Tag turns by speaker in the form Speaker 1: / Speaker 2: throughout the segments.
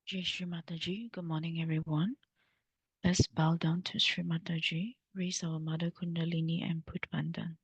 Speaker 1: Jai Shri Mataji. Good morning, everyone. Let's bow down to Shri Mataji, raise our Mother Kundalini and put Bandhan.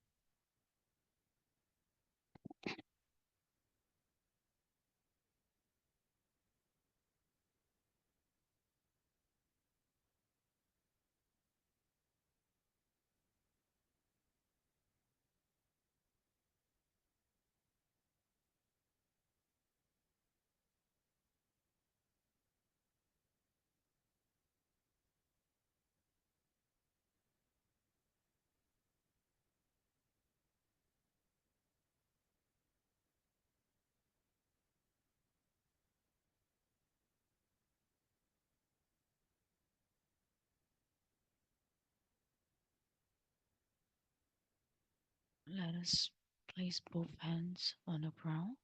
Speaker 1: Let us place both hands on the ground,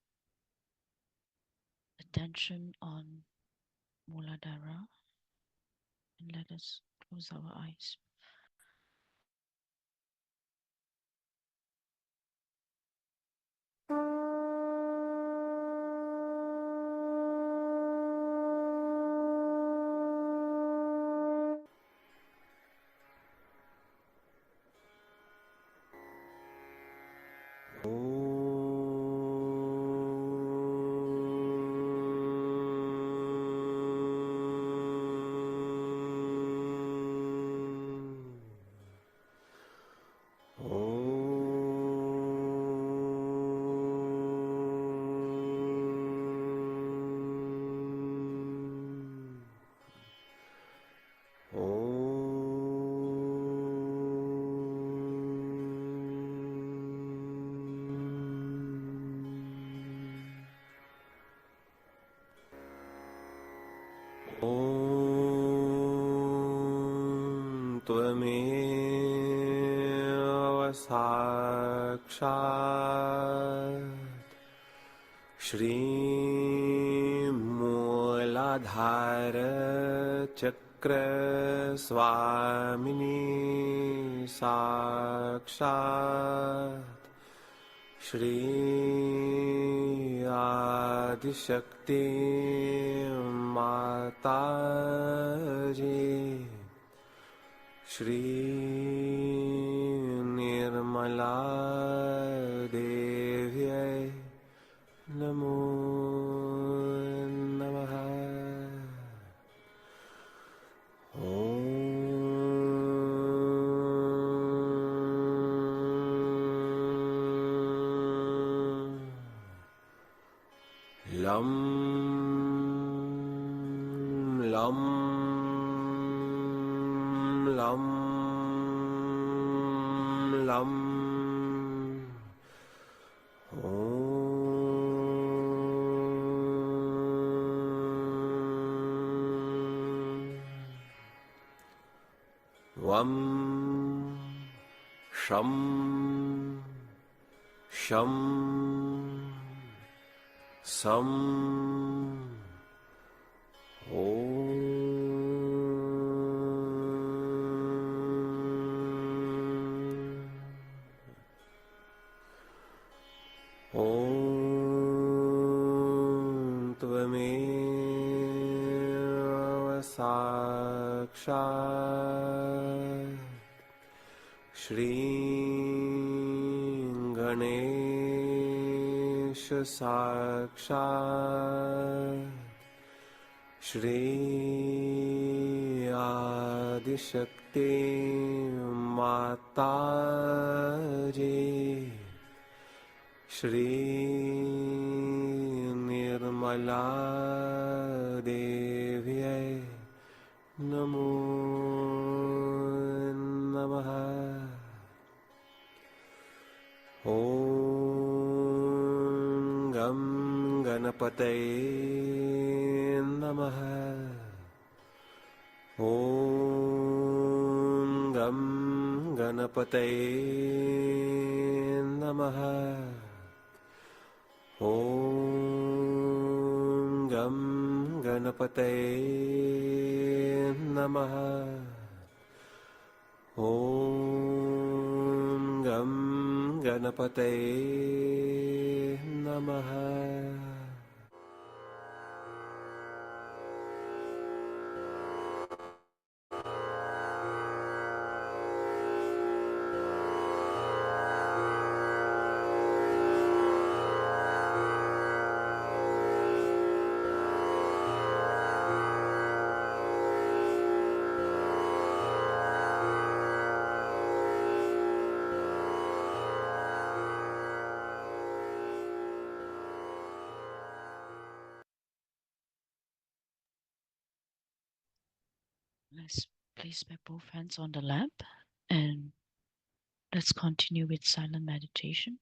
Speaker 1: attention on Muladhara, and let us close our eyes.
Speaker 2: त्वमेव साक्षात् श्रीमूलाधारचक्रस्वामिनी साक्षात् श्री आदिशक्ति माताजी श्री निर्मला देव्यै नमो नमः। लं लं लं लं वं शं शं सं त्वमेव साक्षात् श्री गणेश साक्षात् श्री आदिशक्ति माताजी श्री निर्मला देव्यै नमो नमः। ॐ गं गणपतये नमः। ॐ गं गणपतये नमः। ॐ गं गणपतये नमः। ॐ गं गणपतये नमः।
Speaker 1: Let's place my both hands on the lap and let's continue with silent meditation.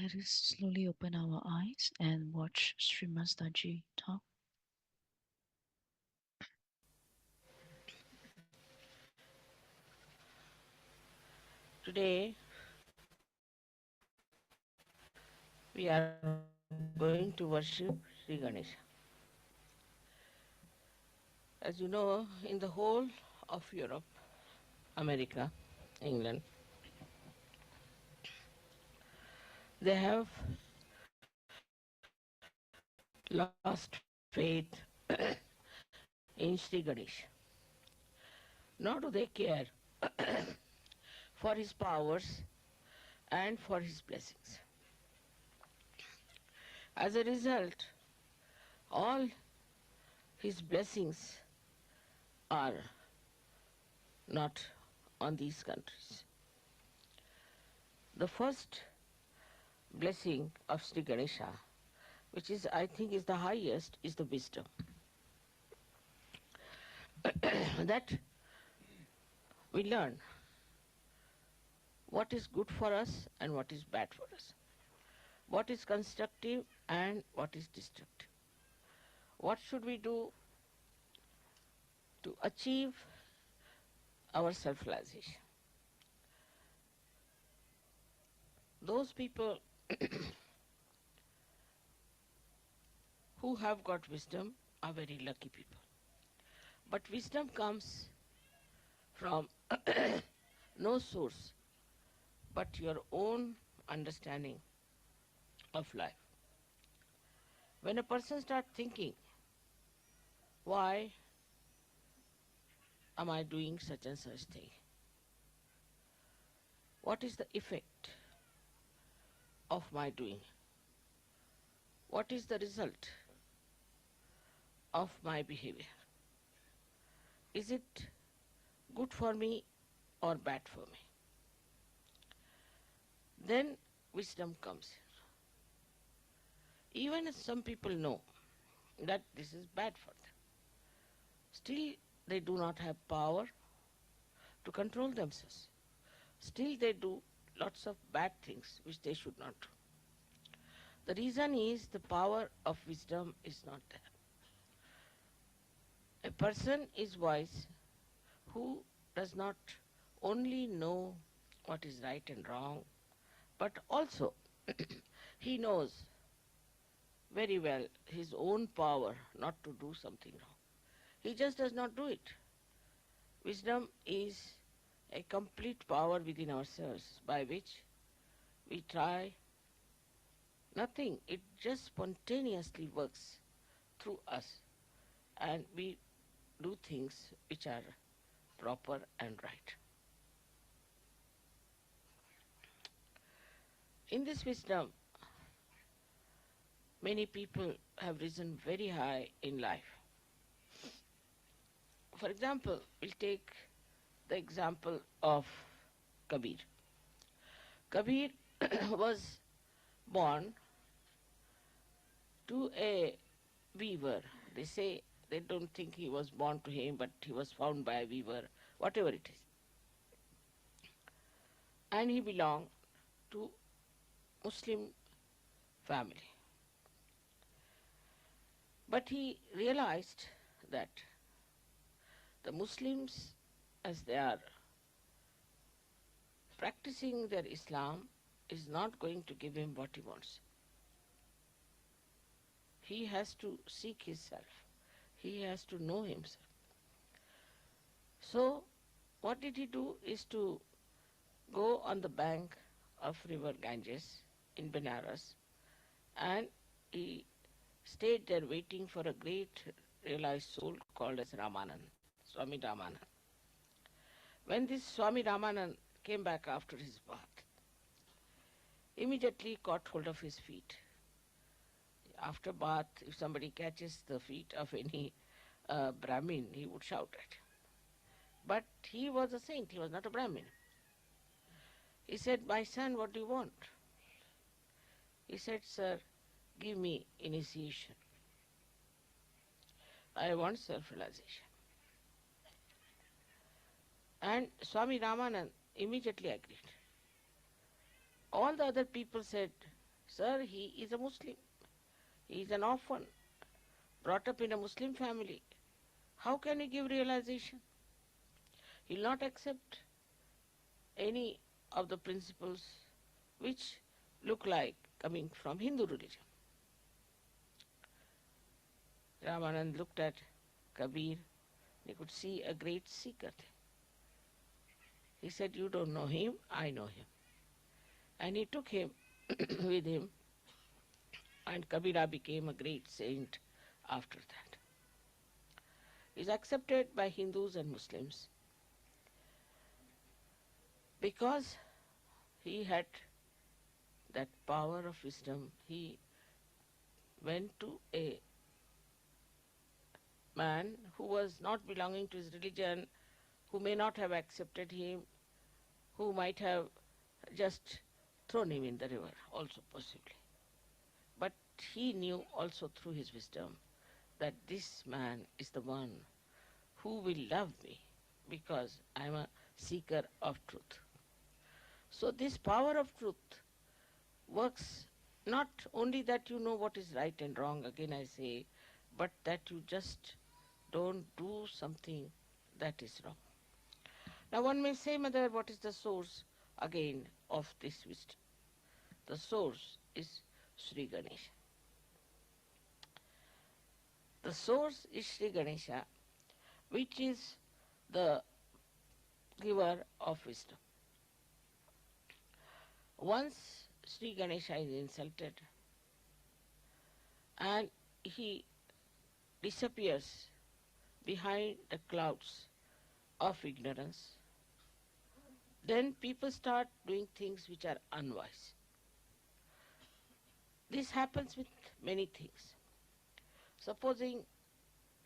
Speaker 1: Let us slowly open our eyes and watch Shri Mataji talk.
Speaker 3: Today we are going to worship Sri Ganesha. As you know, in the whole of Europe, America, England, they have lost faith in Sri Ganesha. Nor do they care for his powers and for his blessings. As a result, all his blessings are not on these countries. The first blessing of Sri Ganesha, which is, I think, is the highest, is the wisdom. That we learn what is good for us and what is bad for us, what is constructive and what is destructive. What should we do to achieve our self-realization? Those people who have got wisdom are very lucky people. But wisdom comes from no source but your own understanding of life. When a person starts thinking, why am I doing such and such thing? What is the effect of my doing? What is the result of my behavior? Is it good for me or bad for me? Then wisdom comes here. Even if some people know that this is bad for them, still they do not have power to control themselves. Still they do lots of bad things which they should not do. The reason is the power of wisdom is not there. A person is wise who does not only know what is right and wrong, but also he knows very well his own power not to do something wrong. He just does not do it. Wisdom is a complete power within ourselves by which we try nothing. It just spontaneously works through us and we do things which are proper and right. In this wisdom, many people have risen very high in life. For example, we'll take the example of Kabir. Kabir was born to a weaver. They say they don't think he was born to him, but he was found by a weaver, whatever it is. And he belonged to Muslim family. But he realized that the Muslims, as they are practicing their Islam, is not going to give him what he wants. He has to seek himself. He has to know himself. So what did he do is to go on the bank of river Ganges in Benares, and he stayed there waiting for a great realized soul called as Ramanand, Swami Ramanand. When this Swami Ramanand came back after his bath, immediately caught hold of his feet. After bath, if somebody catches the feet of any Brahmin, he would shout at. But he was a saint, he was not a Brahmin. He said, "My son, what do you want?" He said, "Sir, give me initiation. I want self-realization." And Swami Ramanand immediately agreed. All the other people said, "Sir, he is a Muslim. He is an orphan, brought up in a Muslim family. How can he give realization? He will not accept any of the principles which look like coming from Hindu religion." Ramanand looked at Kabir. He could see a great seeker there. He said, "You don't know him, I know him." And he took him with him, and Kabira became a great saint after that. He is accepted by Hindus and Muslims because he had that power of wisdom. He went to a man who was not belonging to his religion, who may not have accepted him, who might have just thrown him in the river, also possibly. But he knew also through his wisdom that this man is the one who will love me because I am a seeker of truth. So this power of truth works not only that you know what is right and wrong, again I say, but that you just don't do something that is wrong. Now one may say, Mother, what is the source again of this wisdom? The source is Sri Ganesha. The source is Sri Ganesha, which is the giver of wisdom. Once Sri Ganesha is insulted and he disappears behind the clouds of ignorance, then people start doing things which are unwise. This happens with many things. Supposing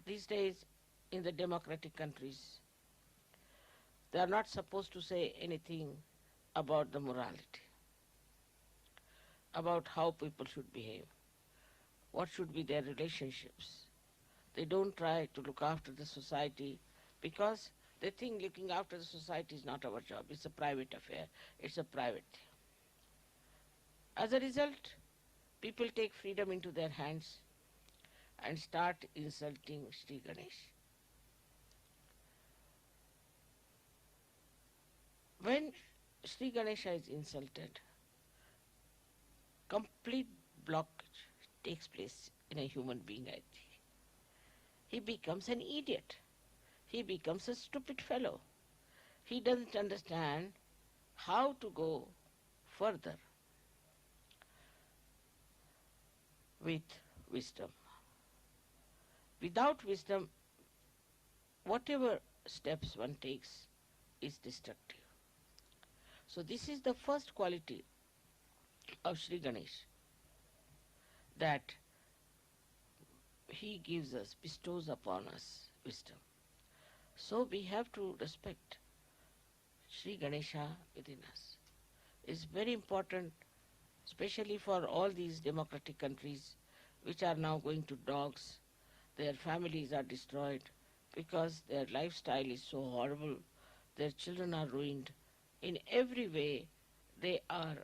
Speaker 3: these days in the democratic countries, they are not supposed to say anything about the morality, about how people should behave, what should be their relationships. They don't try to look after the society because they think looking after the society is not our job. It's a private affair. It's a private thing. As a result, people take freedom into their hands and start insulting Sri Ganesh. When Sri Ganesha is insulted, complete blockage takes place in a human being, I think. He becomes an idiot. He becomes a stupid fellow. He doesn't understand how to go further with wisdom. Without wisdom, whatever steps one takes is destructive. So this is the first quality of Sri Ganesh, that he gives us, bestows upon us wisdom. So we have to respect Sri Ganesha within us. It's very important, especially for all these democratic countries which are now going to dogs. Their families are destroyed because their lifestyle is so horrible. Their children are ruined. In every way, they are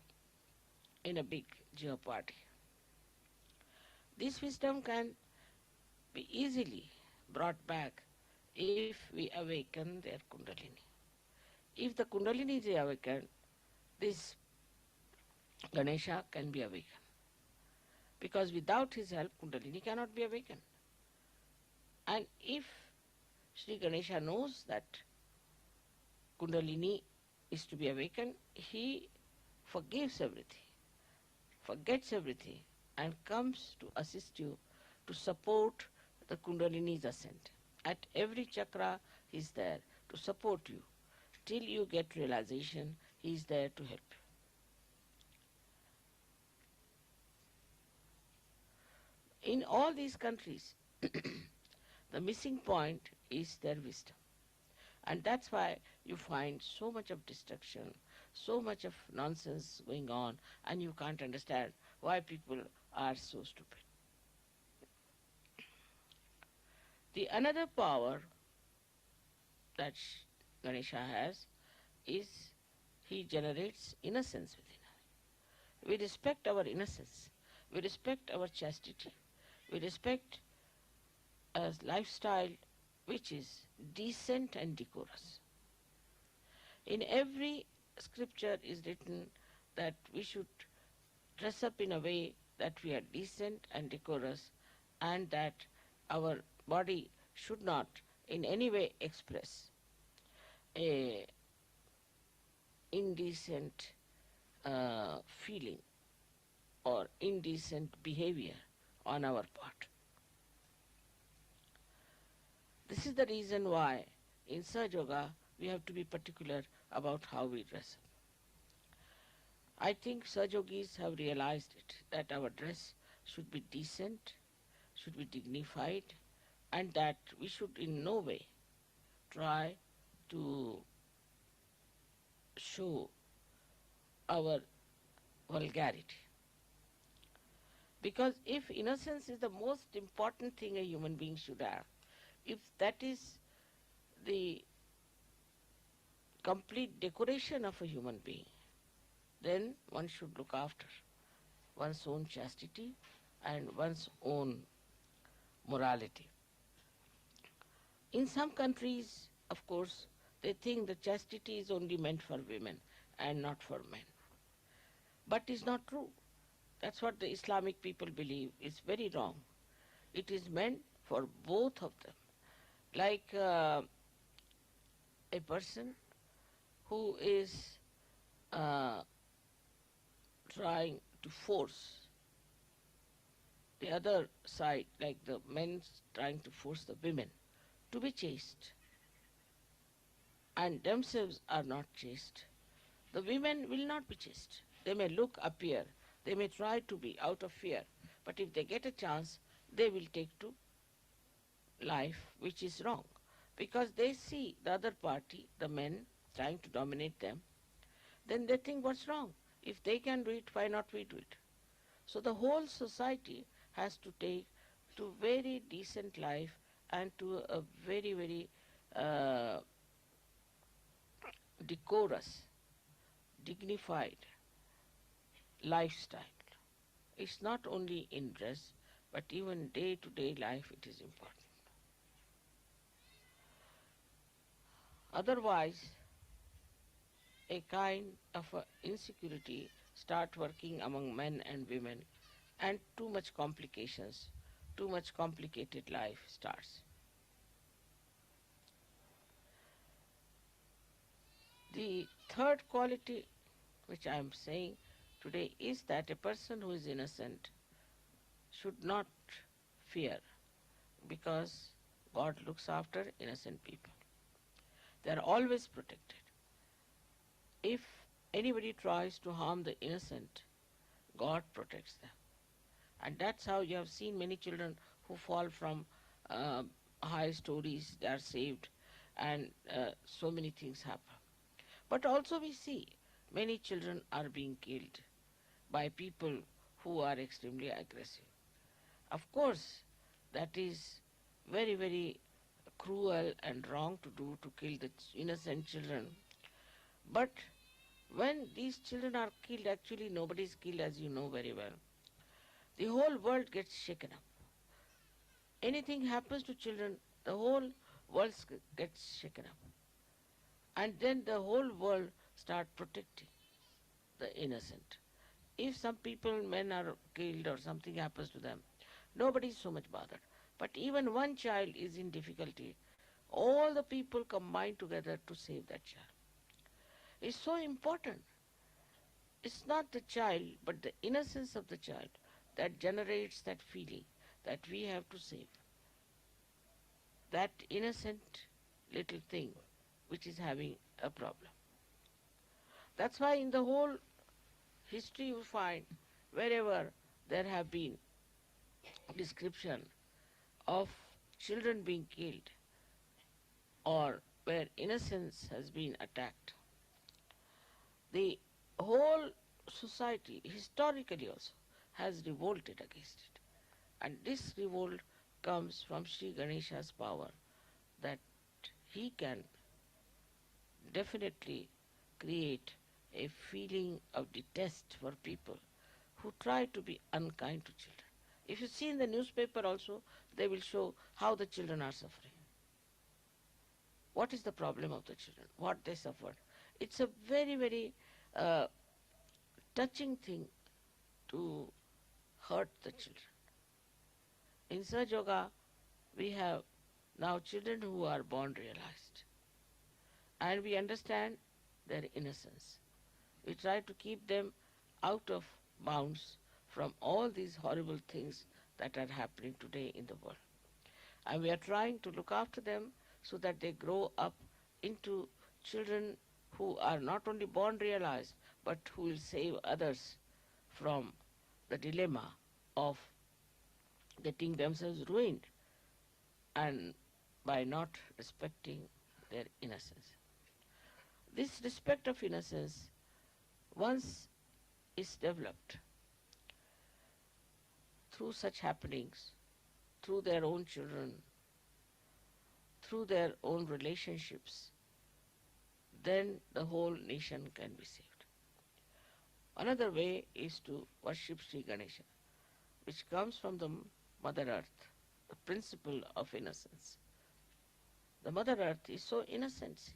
Speaker 3: in a big jeopardy. This wisdom can be easily brought back if we awaken their Kundalini. If the Kundalini is awakened, this Ganesha can be awakened. Because without his help, Kundalini cannot be awakened. And if Sri Ganesha knows that Kundalini is to be awakened, he forgives everything, forgets everything, and comes to assist you to support the Kundalini's ascent. At every chakra, he is there to support you. Till you get realization, he is there to help you. In all these countries, the missing point is their wisdom. And that's why you find so much of destruction, so much of nonsense going on, and you can't understand why people are so stupid. The another power that Ganesha has is he generates innocence within us. We respect our innocence. We respect our chastity. We respect a lifestyle which is decent and decorous. In every scripture is written that we should dress up in a way that we are decent and decorous, and that our body should not in any way express a indecent feeling or indecent behavior on our part. This is the reason why in Sahaja Yoga we have to be particular about how we dress up. I think Sahaja Yogis have realized it, that our dress should be decent, should be dignified, and that we should in no way try to show our vulgarity. Because if innocence is the most important thing a human being should have, if that is the complete decoration of a human being, then one should look after one's own chastity and one's own morality. In some countries, of course, they think that chastity is only meant for women and not for men. But it's not true. That's what the Islamic people believe. It's very wrong. It is meant for both of them. Like a person who is uh, trying to force the other side, like the men trying to force the women to be chaste, and themselves are not chaste, the women will not be chaste. They may appear, they may try to be out of fear, but if they get a chance, they will take to life which is wrong. Because they see the other party, the men, trying to dominate them, then they think what's wrong? If they can do it, why not we do it? So the whole society has to take to very decent life and to a very, very decorous, dignified lifestyle. It's not only in dress, but even day-to-day life it is important. Otherwise, a kind of insecurity start working among men and women, and too much complications, too much complicated life starts. The third quality which I am saying today is that a person who is innocent should not fear, because God looks after innocent people. They are always protected. If anybody tries to harm the innocent, God protects them. And that's how you have seen many children who fall from high stories, they are saved, and so many things happen. But also we see many children are being killed by people who are extremely aggressive. Of course, that is very, very cruel and wrong to do, to kill the innocent children. But when these children are killed, actually nobody is killed, as you know very well. The whole world gets shaken up. Anything happens to children, the whole world gets shaken up. And then the whole world start protecting the innocent. If some people, men are killed or something happens to them, nobody is so much bothered. But even one child is in difficulty, all the people combine together to save that child. It's so important. It's not the child, but the innocence of the child that generates that feeling that we have to save that innocent little thing which is having a problem. That's why in the whole history you find wherever there have been description of children being killed or where innocence has been attacked, the whole society historically also has revolted against it. And this revolt comes from Sri Ganesha's power, that he can definitely create a feeling of detest for people who try to be unkind to children. If you see in the newspaper also, they will show how the children are suffering. What is the problem of the children? What they suffered? It's a very, very touching thing to hurt the children. In Sahaja Yoga, we have now children who are born realized, and we understand their innocence. We try to keep them out of bounds from all these horrible things that are happening today in the world. And we are trying to look after them so that they grow up into children who are not only born realized, but who will save others from the dilemma of getting themselves ruined and by not respecting their innocence. This respect of innocence, once is developed through such happenings, through their own children, through their own relationships, then the whole nation can be saved. Another way is to worship Sri Ganesha, which comes from the Mother Earth, the principle of innocence. The Mother Earth is so innocent. See.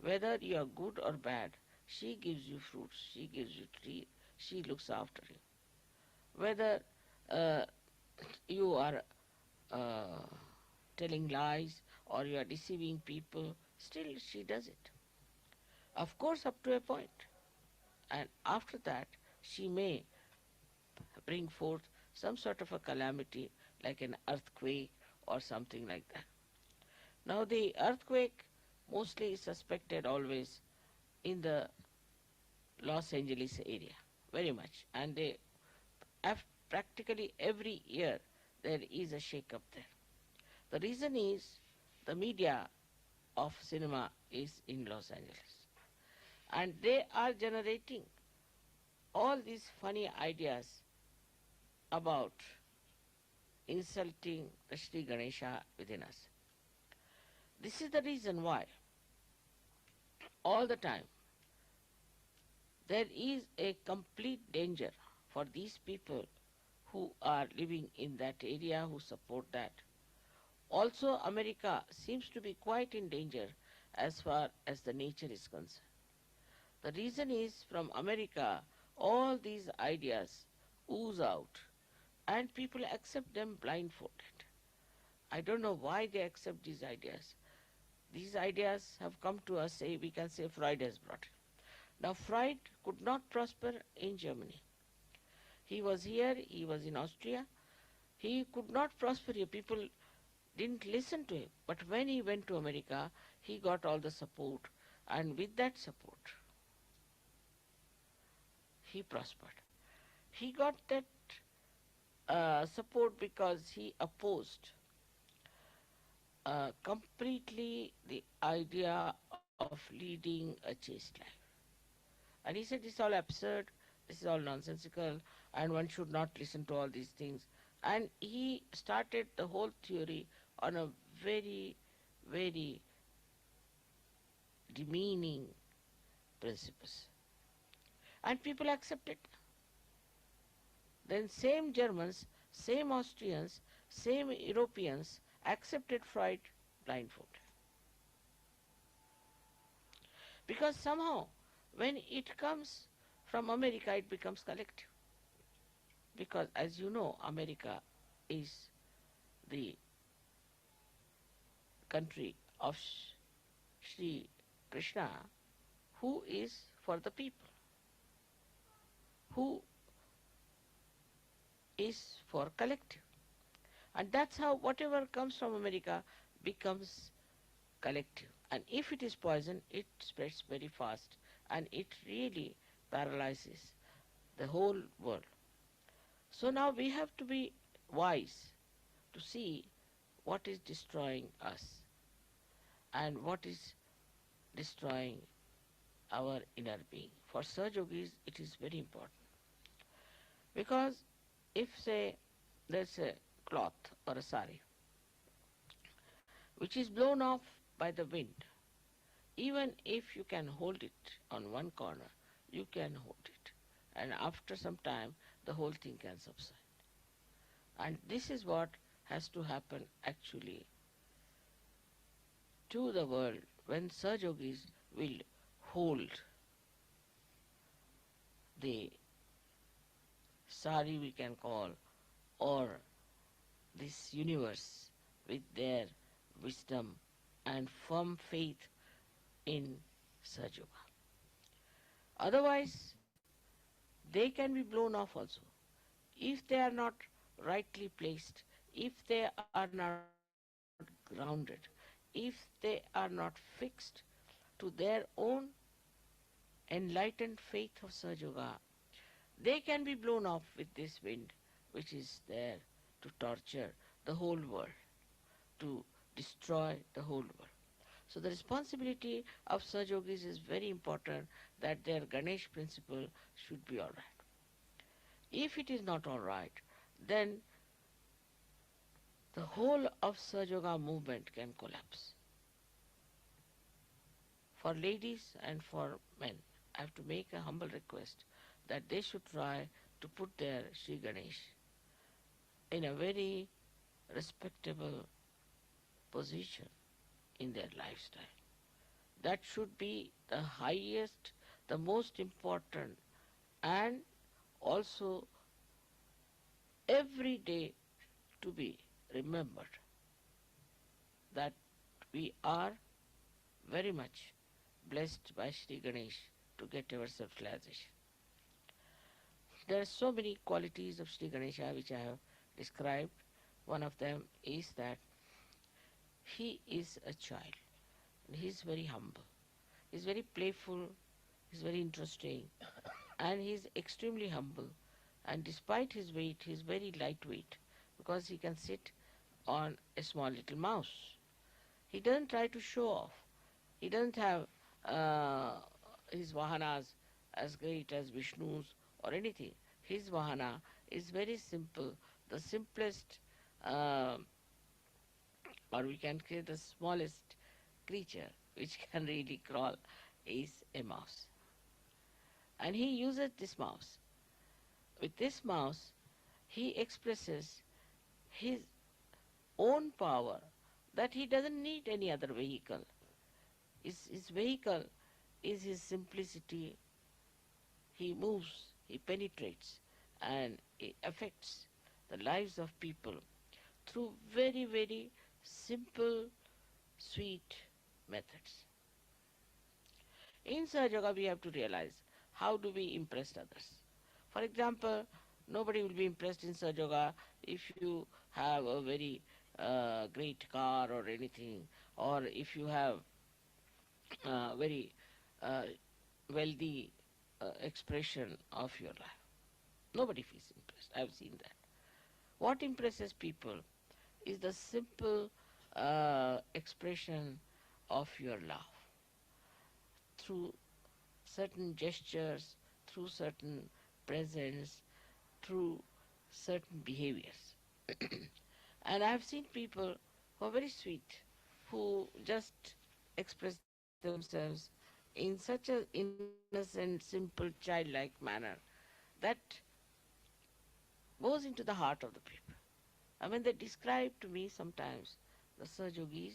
Speaker 3: Whether you are good or bad, she gives you fruits, she gives you tree, she looks after you. Whether uh, you are uh, telling lies or you are deceiving people, still she does it. Of course, up to a point. And after that, she may bring forth some sort of a calamity like an earthquake or something like that. Now, the earthquake mostly is suspected always in the Los Angeles area, very much. And they have practically every year there is a shake up there. The reason is the media of cinema is in Los Angeles. And they are generating all these funny ideas about insulting the Sri Ganesha within us. This is the reason why all the time there is a complete danger for these people who are living in that area, who support that. Also, America seems to be quite in danger as far as the nature is concerned. The reason is from America, all these ideas ooze out and people accept them blindfolded. I don't know why they accept these ideas. These ideas have come to us, say, we can say Freud has brought it. Now, Freud could not prosper in Germany. He was here, he was in Austria. He could not prosper here. People didn't listen to him. But when he went to America, he got all the support. And with that support, he prospered. He got that support because he opposed completely the idea of leading a chaste life. And he said, this is all absurd, this is all nonsensical, and one should not listen to all these things. And he started the whole theory on a very, very demeaning principles. And people accepted. Then same Germans, same Austrians, same Europeans accepted Freud blindfolded. Because somehow, when it comes from America, it becomes collective. Because as you know, America is the country of Sri Krishna, who is for the people, who is for collective. And that's how whatever comes from America becomes collective. And if it is poison, it spreads very fast and it really paralyzes the whole world. So now we have to be wise to see what is destroying us and what is destroying our inner being. For Sahaja Yogis, it is very important. Because if, say, there's a cloth or a sari which is blown off by the wind, even if you can hold it on one corner, you can hold it. And after some time, the whole thing can subside. And this is what has to happen actually to the world when Sahaja Yogis will hold the sari, we can call, or this universe with their wisdom and firm faith in Sahaja Yoga. Otherwise, they can be blown off also. If they are not rightly placed, if they are not grounded, if they are not fixed to their own enlightened faith of Sahaja Yoga, they can be blown off with this wind which is there to torture the whole world, to destroy the whole world. So the responsibility of Sahaja Yogis is very important, that their Ganesh principle should be all right. If it is not all right, then the whole of Sahaja Yoga movement can collapse. For ladies and for men, I have to make a humble request that they should try to put their Sri Ganesh in a very respectable position in their lifestyle. That should be the highest, the most important, and also every day to be remembered that we are very much blessed by Sri Ganesh to get our self-realization. There are so many qualities of Sri Ganesha which I have described. One of them is that he is a child. He is very humble. He is very playful. He is very interesting. And he is extremely humble. And despite his weight, he is very lightweight because he can sit on a small little mouse. He doesn't try to show off. He doesn't have uh, his vahanas as great as Vishnu's or anything. His vahana is very simple. The simplest, uh, or we can say the smallest creature which can really crawl is a mouse. And he uses this mouse. With this mouse, he expresses his own power, that he doesn't need any other vehicle. His vehicle is his simplicity. He moves, he penetrates, and he affects the lives of people through very, very simple, sweet methods. In Sahaja Yoga, we have to realize how do we impress others. For example, nobody will be impressed in Sahaja Yoga if you have a very great car or anything, or if you have very uh, wealthy expression of your life. Nobody feels impressed. I've seen that. What impresses people is the simple expression of your love through certain gestures, through certain presence, through certain behaviors. And I've seen people who are very sweet, who just express themselves in such an innocent, simple, childlike manner that goes into the heart of the people. And when they describe to me sometimes the Sahajogis,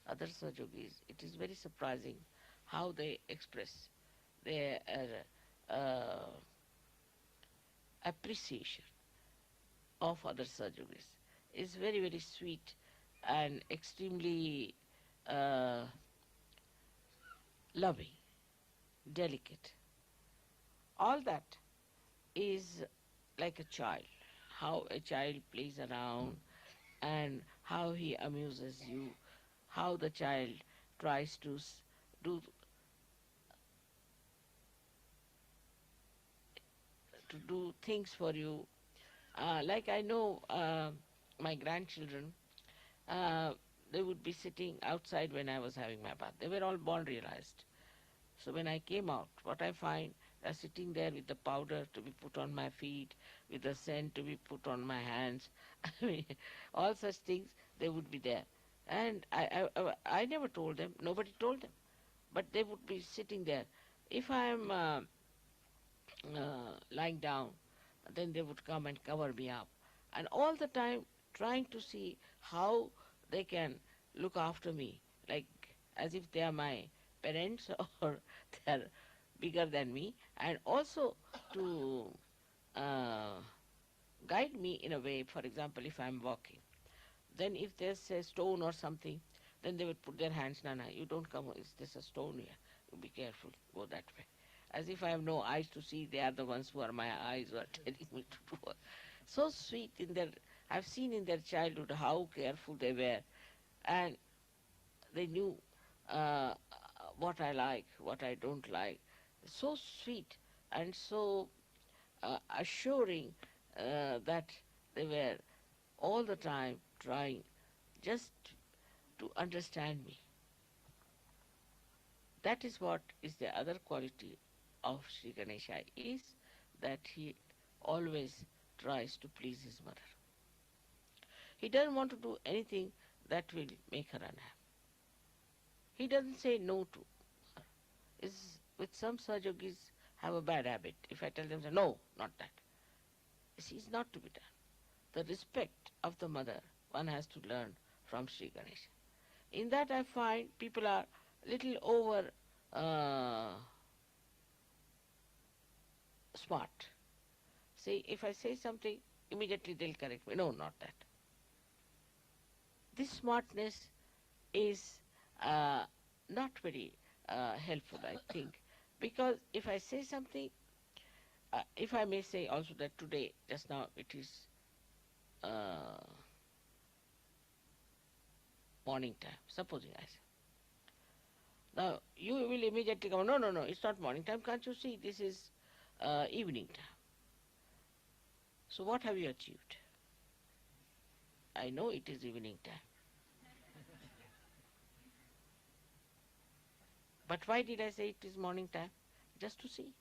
Speaker 3: other Sahajogis, it is very surprising how they express their appreciation of other Sahajogis. It's very, very sweet and extremely uh, loving, delicate. All that is like a child, how a child plays around and how he amuses you, how the child tries to do things for you. Like I know my grandchildren, uh, they would be sitting outside when I was having my bath. They were all born realized. So when I came out, what I find, they're sitting there with the powder to be put on my feet, with the scent to be put on my hands. I mean, all such things, they would be there. And I never told them, nobody told them. But they would be sitting there. If I am lying down, then they would come and cover me up. And all the time trying to see how they can look after me, like as if they are my parents or they are bigger than me, and also to uh, guide me in a way. For example, if I'm walking, then if there's a stone or something, then they would put their hands, Nana, you don't come, is this a stone here? You be careful, go that way. As if I have no eyes to see, they are the ones who are my eyes who are telling me to do. So sweet in their, I've seen in their childhood how careful they were, and they knew uh, what I like, what I don't like. So sweet and so assuring that they were all the time trying just to understand me. That is what is the other quality of Sri Ganesha, is that he always tries to please his mother. He doesn't want to do anything that will make her unhappy. He doesn't say no to her. Is with some Sahaja Yogis have a bad habit. If I tell them, no, not that. This is not to be done. The respect of the mother one has to learn from Sri Ganesha. In that I find people are little over smart. See, if I say something, immediately they'll correct me. No, not that. This smartness is not very helpful, I think, because if I say something, if I may say also that today, just now, it is uh, morning time, supposing I say. Now, you will immediately come, no, no, no, it's not morning time, can't you see, this is evening time. So what have you achieved? I know it is evening time. But why did I say it is morning time? Just to see.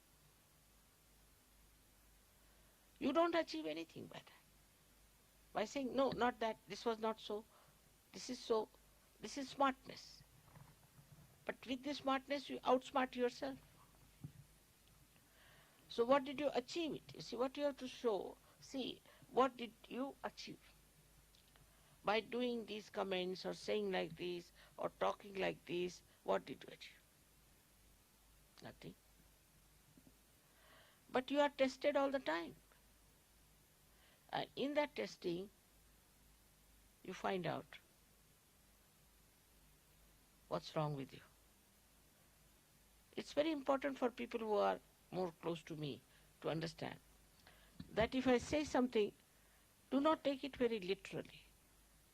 Speaker 3: You don't achieve anything by that. By saying, no, not that, this was not so, this is so, this is smartness. But with this smartness, you outsmart yourself. So what did you achieve it? You see, what you have to show, see, what did you achieve? By doing these comments or saying like this or talking like this, what did you achieve? Nothing. But you are tested all the time. And in that testing, you find out what's wrong with you. It's very important for people who are more close to me to understand that if I say something, do not take it very literally.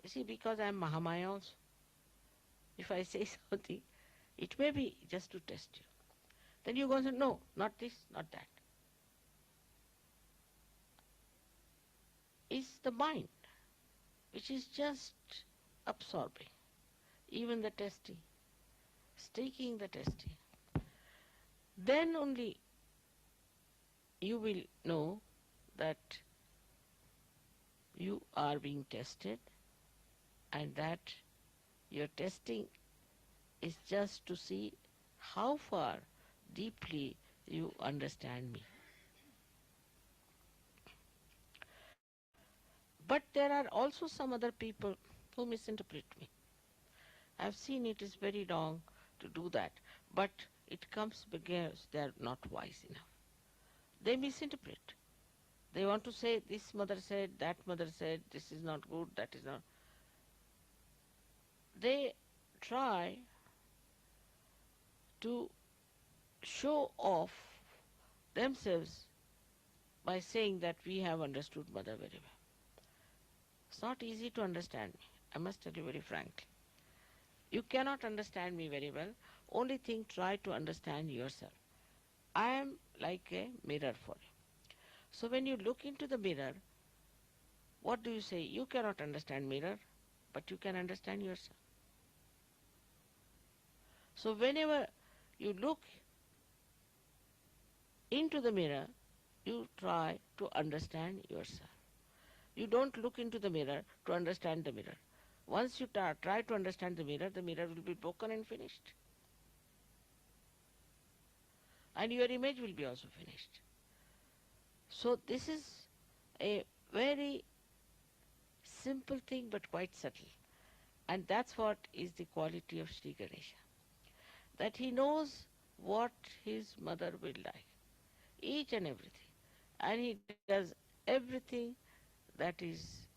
Speaker 3: You see, because I am Mahamaya also. If I say something, it may be just to test you. Then you go and say, no, not this, not that. It's the mind which is just absorbing, even the testing, taking the testing. Then only you will know that you are being tested and that your testing is just to see how far deeply you understand me. But there are also some other people who misinterpret me. I've seen it is very wrong to do that, but it comes because they are not wise enough. They misinterpret. They want to say, this mother said, that mother said, this is not good, that is not. They try to show off themselves by saying that we have understood mother very well. It's not easy to understand me, I must tell you very frankly. You cannot understand me very well. Only thing, try to understand yourself. I am like a mirror for you. So when you look into the mirror, what do you say? You cannot understand mirror, but you can understand yourself. So whenever you look into the mirror, you try to understand yourself. You don't look into the mirror to understand the mirror. Once you try to understand the mirror will be broken and finished. And your image will be also finished. So this is a very simple thing but quite subtle. And that's what is the quality of Sri Ganesha. That he knows what his mother will like. Each and everything. And he does everything that is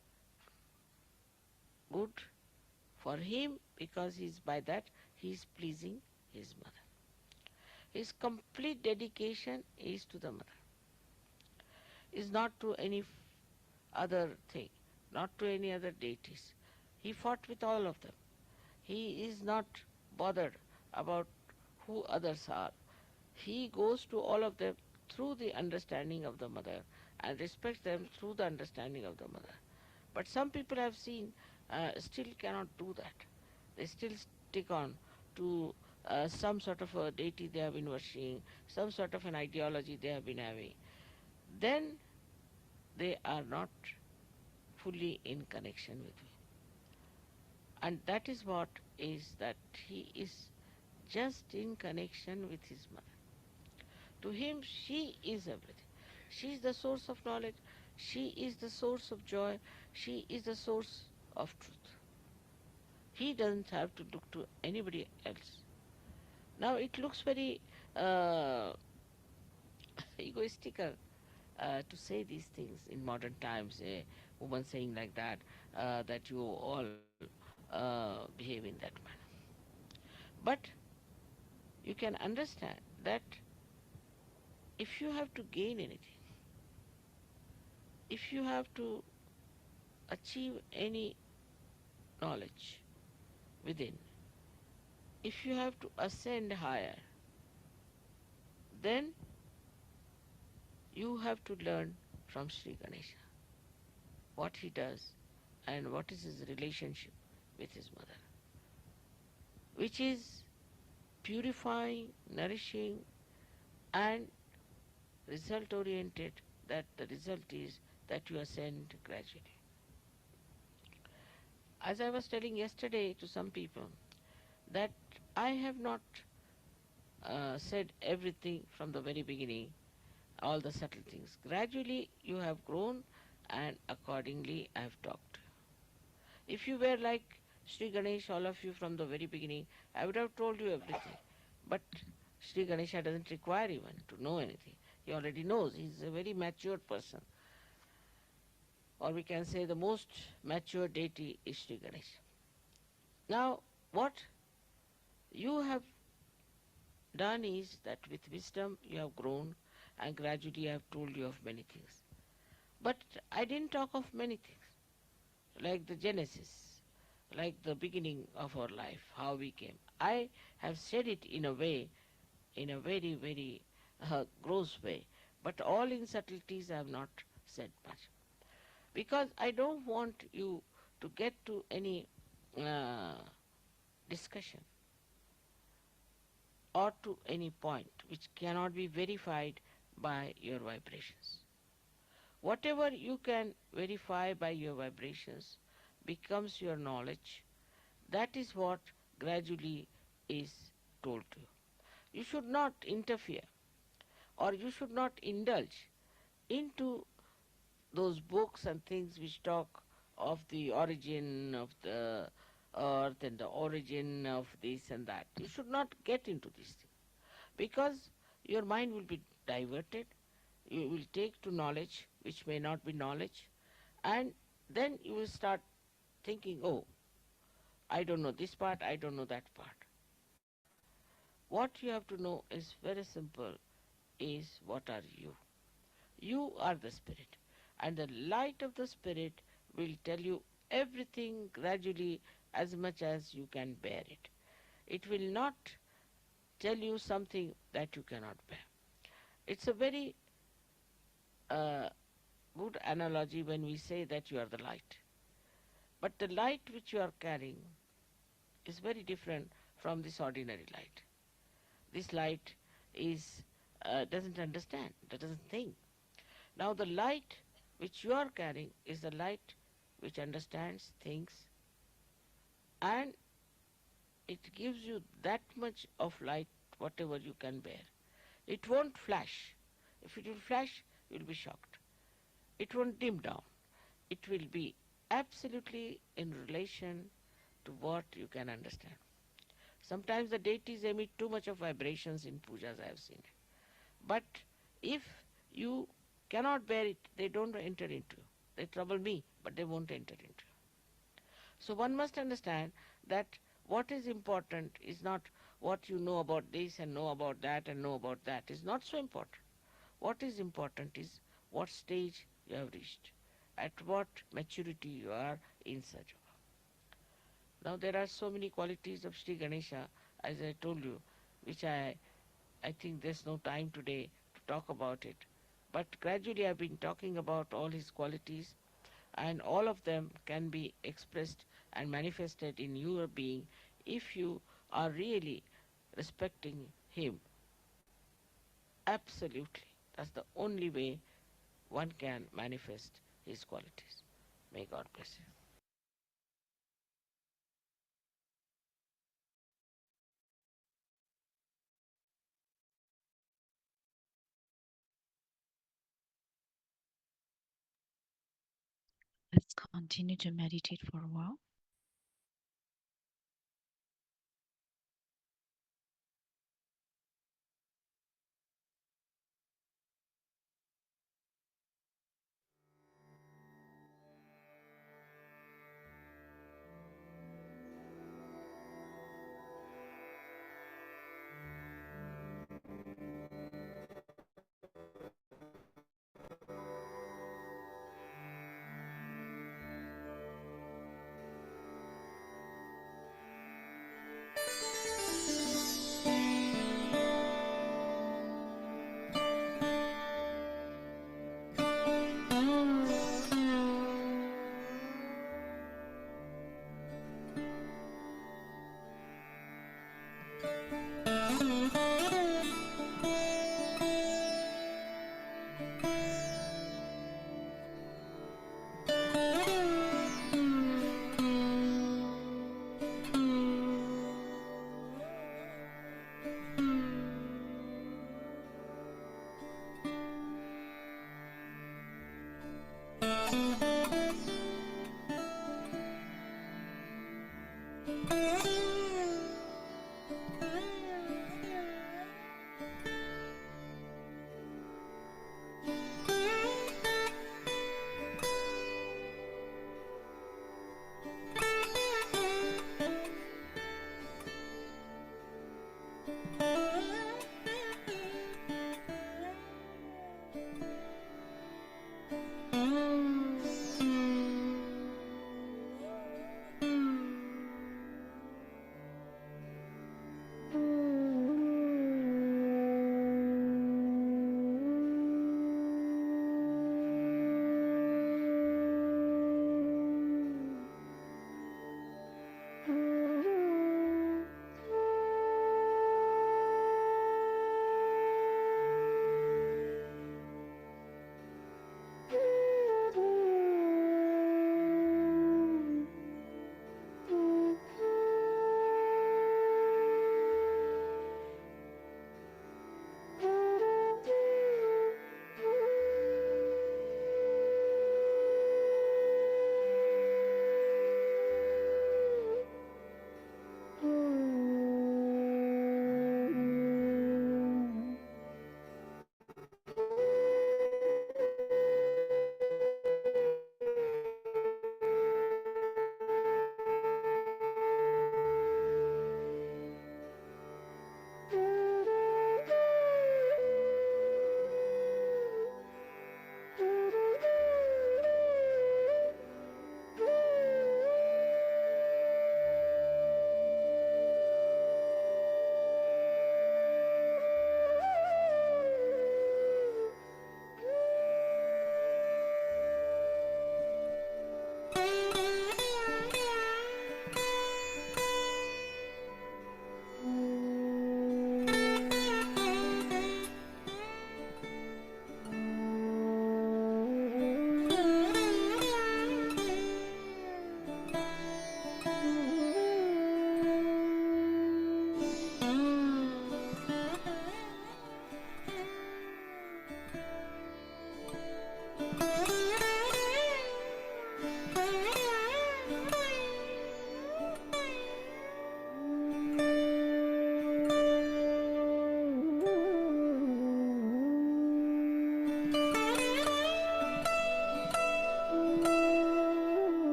Speaker 3: good for him because by that he is pleasing his mother. His complete dedication is to the mother. Is not to any other thing, not to any other deities. He fought with all of them. He is not bothered about who others are. He goes to all of them through the understanding of the mother and respects them through the understanding of the mother. But some people I've seen still cannot do that. They still stick on to some sort of a deity they have been worshipping, some sort of an ideology they have been having, then they are not fully in connection with me. And that is what is that he is just in connection with his mother. To him, she is everything. She is the source of knowledge. She is the source of joy. She is the source of truth. He doesn't have to look to anybody else. Now it looks very uh, egoistical to say these things in modern times. A woman saying like that you all behave in that manner. But you can understand that if you have to gain anything, if you have to achieve any knowledge within, if you have to ascend higher, then you have to learn from Sri Ganesha what he does and what is his relationship with his mother, which is purifying, nourishing, and result oriented, that the result is that you ascend gradually. As I was telling yesterday to some people, that I have not said everything from the very beginning, all the subtle things. Gradually you have grown, and accordingly I have talked. If you were like Sri Ganesh, all of you from the very beginning, I would have told you everything. But Sri Ganesha doesn't require even to know anything. He already knows. He's a very mature person. Or we can say the most mature deity is Sri Ganesha. Now, what you have done is that with wisdom you have grown, and gradually I have told you of many things. But I didn't talk of many things, like the genesis, like the beginning of our life, how we came. I have said it in a way, in a very, very gross way, but all in subtleties I have not said much. Because I don't want you to get to any uh, discussion or to any point which cannot be verified by your vibrations. Whatever you can verify by your vibrations becomes your knowledge. That is what gradually is told to you. You should not interfere, or you should not indulge into those books and things which talk of the origin of the earth and the origin of this and that. You should not get into these things, because your mind will be diverted. You will take to knowledge which may not be knowledge, and then you will start thinking, oh, I don't know this part, I don't know that part. What you have to know is very simple, is what are you? You are the spirit, and the light of the spirit will tell you everything gradually as much as you can bear it. It will not tell you something that you cannot bear. It's a very uh, good analogy when we say that you are the light. But the light which you are carrying is very different from this ordinary light. This light is doesn't understand, doesn't think. Now the light which you are carrying is the light which understands, thinks, and it gives you that much of light whatever you can bear. It won't flash. If it will flash, you will be shocked. It won't dim down. It will be absolutely in relation to what you can understand. Sometimes the deities emit too much of vibrations in pujas, I have seen it. But if you cannot bear it, they don't enter into you. They trouble me, but they won't enter into you. So one must understand that what is important is not what you know about this and know about that and know about that. Is not so important. What is important is what stage you have reached, at what maturity you are in search of. Now there are so many qualities of Sri Ganesha, as I told you, which I think there's no time today to talk about it. But gradually I've been talking about all his qualities, and all of them can be expressed and manifested in your being if you are really respecting him. Absolutely. That's the only way one can manifest his qualities. May God bless you.
Speaker 1: Let's continue to meditate for a while.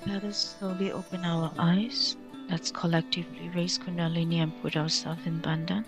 Speaker 1: Let us slowly open our eyes. Let's collectively raise Kundalini and put ourselves in bandhan.